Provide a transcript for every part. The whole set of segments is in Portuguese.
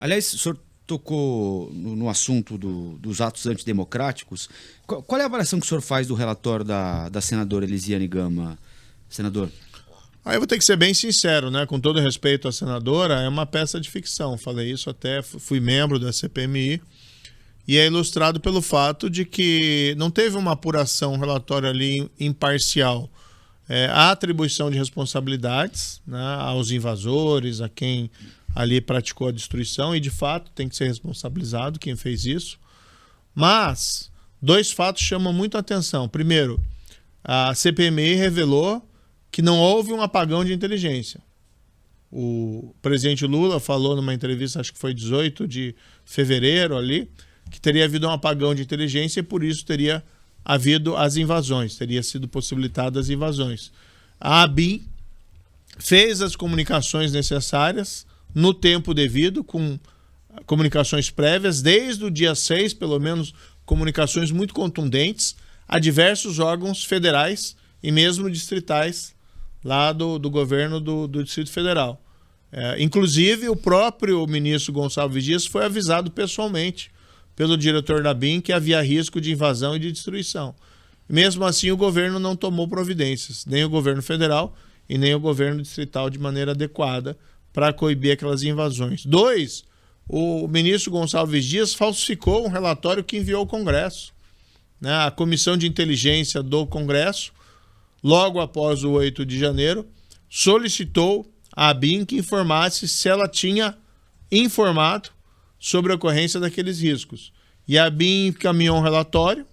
Aliás, o senhor tocou no assunto dos atos antidemocráticos. Qual é a avaliação que o senhor faz do relatório da senadora Elisiane Gama, senador? Aí eu vou ter que ser bem sincero, né? Com todo respeito à senadora, é uma peça de ficção. Falei isso até, fui membro da CPMI, e é ilustrado pelo fato de que não teve uma apuração, um relatório ali imparcial. A atribuição de responsabilidades, né, aos invasores, a quem ali praticou a destruição, e de fato tem que ser responsabilizado quem fez isso. Mas dois fatos chamam muito a atenção. Primeiro, a CPMI revelou que não houve um apagão de inteligência. O presidente Lula falou numa entrevista, acho que foi 18 de fevereiro ali, que teria havido um apagão de inteligência e por isso teria havido as invasões, teria sido possibilitadas as invasões. A ABIN fez as comunicações necessárias no tempo devido, com comunicações prévias, desde o dia 6, pelo menos, comunicações muito contundentes a diversos órgãos federais e mesmo distritais lá do governo do Distrito Federal. Inclusive, o próprio ministro Gonçalves Dias foi avisado pessoalmente pelo diretor da ABIN que havia risco de invasão e de destruição. Mesmo assim, o governo não tomou providências, nem o governo federal e nem o governo distrital de maneira adequada para coibir aquelas invasões. 2, o ministro Gonçalves Dias falsificou um relatório que enviou ao Congresso. A Comissão de Inteligência do Congresso, logo após o 8 de janeiro, solicitou à ABIN que informasse se ela tinha informado sobre a ocorrência daqueles riscos. E a ABIN encaminhou um relatório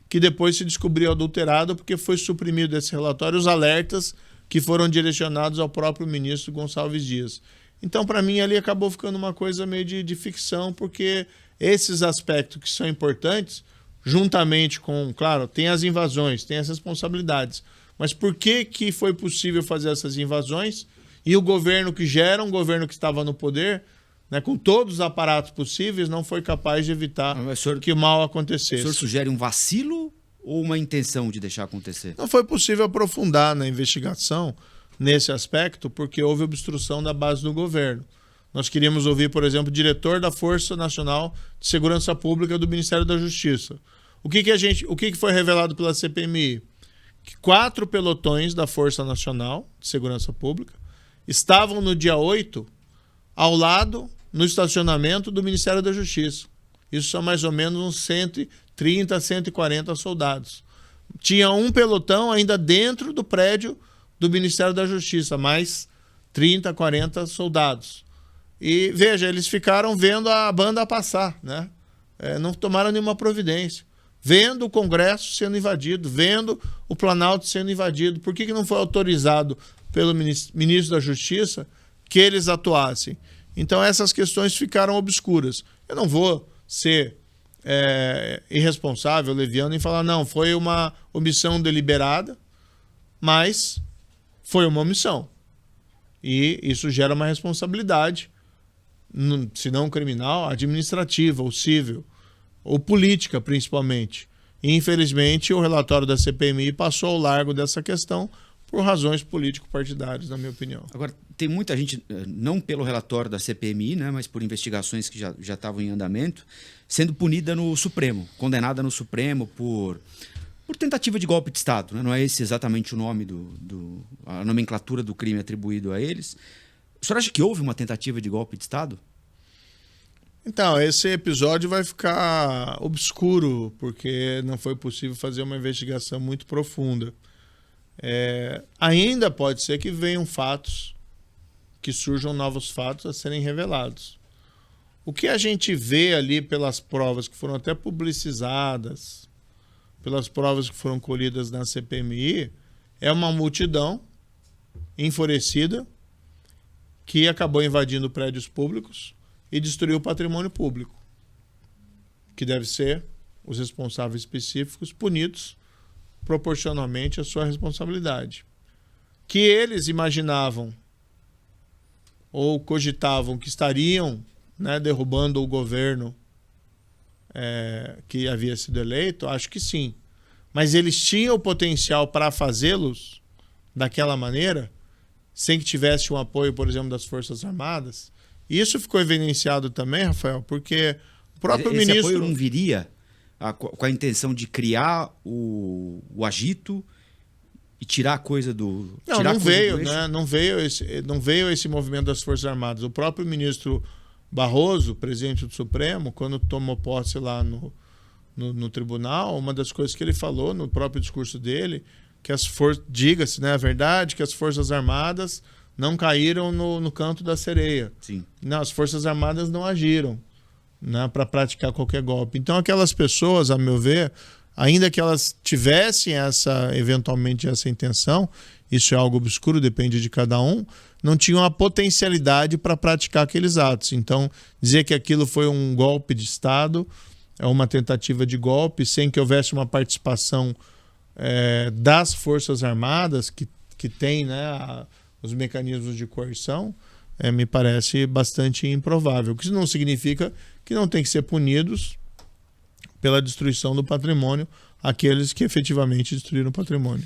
que depois se descobriu adulterado porque foi suprimido desse relatório os alertas que foram direcionados ao próprio ministro Gonçalves Dias. Então, para mim, ali acabou ficando uma coisa meio de ficção, porque esses aspectos que são importantes, juntamente com, claro, tem as invasões, tem as responsabilidades, mas por que foi possível fazer essas invasões e o governo que já era um governo que estava no poder, né, com todos os aparatos possíveis, não foi capaz de evitar que o mal acontecesse? O senhor sugere um vacilo ou uma intenção de deixar acontecer? Não foi possível aprofundar na investigação nesse aspecto porque houve obstrução da base do governo. Nós queríamos ouvir, por exemplo, o diretor da Força Nacional de Segurança Pública do Ministério da Justiça. O que foi revelado pela CPMI? Que 4 pelotões da Força Nacional de Segurança Pública estavam no dia 8 ao lado, no estacionamento do Ministério da Justiça. Isso são mais ou menos uns 130, 140 soldados. Tinha um pelotão ainda dentro do prédio do Ministério da Justiça, mais 30, 40 soldados. E, veja, eles ficaram vendo a banda passar, né? Não tomaram nenhuma providência. Vendo o Congresso sendo invadido, vendo o Planalto sendo invadido. Por que não foi autorizado pelo ministro da Justiça que eles atuassem? Então, essas questões ficaram obscuras. Eu não vou ser irresponsável, leviano, e falar, não, foi uma omissão deliberada, mas foi uma omissão. E isso gera uma responsabilidade, se não criminal, administrativa, ou civil, ou política, principalmente. E, infelizmente, o relatório da CPMI passou ao largo dessa questão por razões político-partidárias, na minha opinião. Agora, tem muita gente, não pelo relatório da CPMI, né, mas por investigações que já estavam em andamento, sendo punida no Supremo, condenada no Supremo por tentativa de golpe de Estado. Né? Não é esse exatamente o nome, a nomenclatura do crime atribuído a eles. O senhor acha que houve uma tentativa de golpe de Estado? Então, esse episódio vai ficar obscuro, porque não foi possível fazer uma investigação muito profunda. Ainda pode ser que venham fatos, que surjam novos fatos a serem revelados. O que a gente vê ali pelas provas que foram até publicizadas, pelas provas que foram colhidas na CPMI, é uma multidão enfurecida que acabou invadindo prédios públicos e destruiu o patrimônio público, que deve ser os responsáveis específicos punidos proporcionalmente à sua responsabilidade. Que eles imaginavam ou cogitavam que estariam, né, derrubando o governo que havia sido eleito, acho que sim. Mas eles tinham o potencial para fazê-los daquela maneira, sem que tivesse um apoio, por exemplo, das Forças Armadas. Isso ficou evidenciado também, Rafael, porque o próprio Esse ministro... apoio não viria com a intenção de criar o agito e tirar a coisa do... Não veio, né? Não veio esse movimento das Forças Armadas. O próprio ministro Barroso, presidente do Supremo, quando tomou posse lá no tribunal, uma das coisas que ele falou no próprio discurso dele, que diga-se, né, a verdade, que as Forças Armadas não caíram no canto da sereia. Sim. Não, as Forças Armadas não agiram, né, para praticar qualquer golpe. Então aquelas pessoas, a meu ver, ainda que elas tivessem eventualmente essa intenção, isso é algo obscuro, depende de cada um, não tinham a potencialidade para praticar aqueles atos. Então, dizer que aquilo foi um golpe de Estado, é uma tentativa de golpe, sem que houvesse uma participação das Forças Armadas, que tem, né, os mecanismos de coerção, me parece bastante improvável. O que isso não significa que não tem que ser punidos pela destruição do patrimônio aqueles que efetivamente destruíram o patrimônio.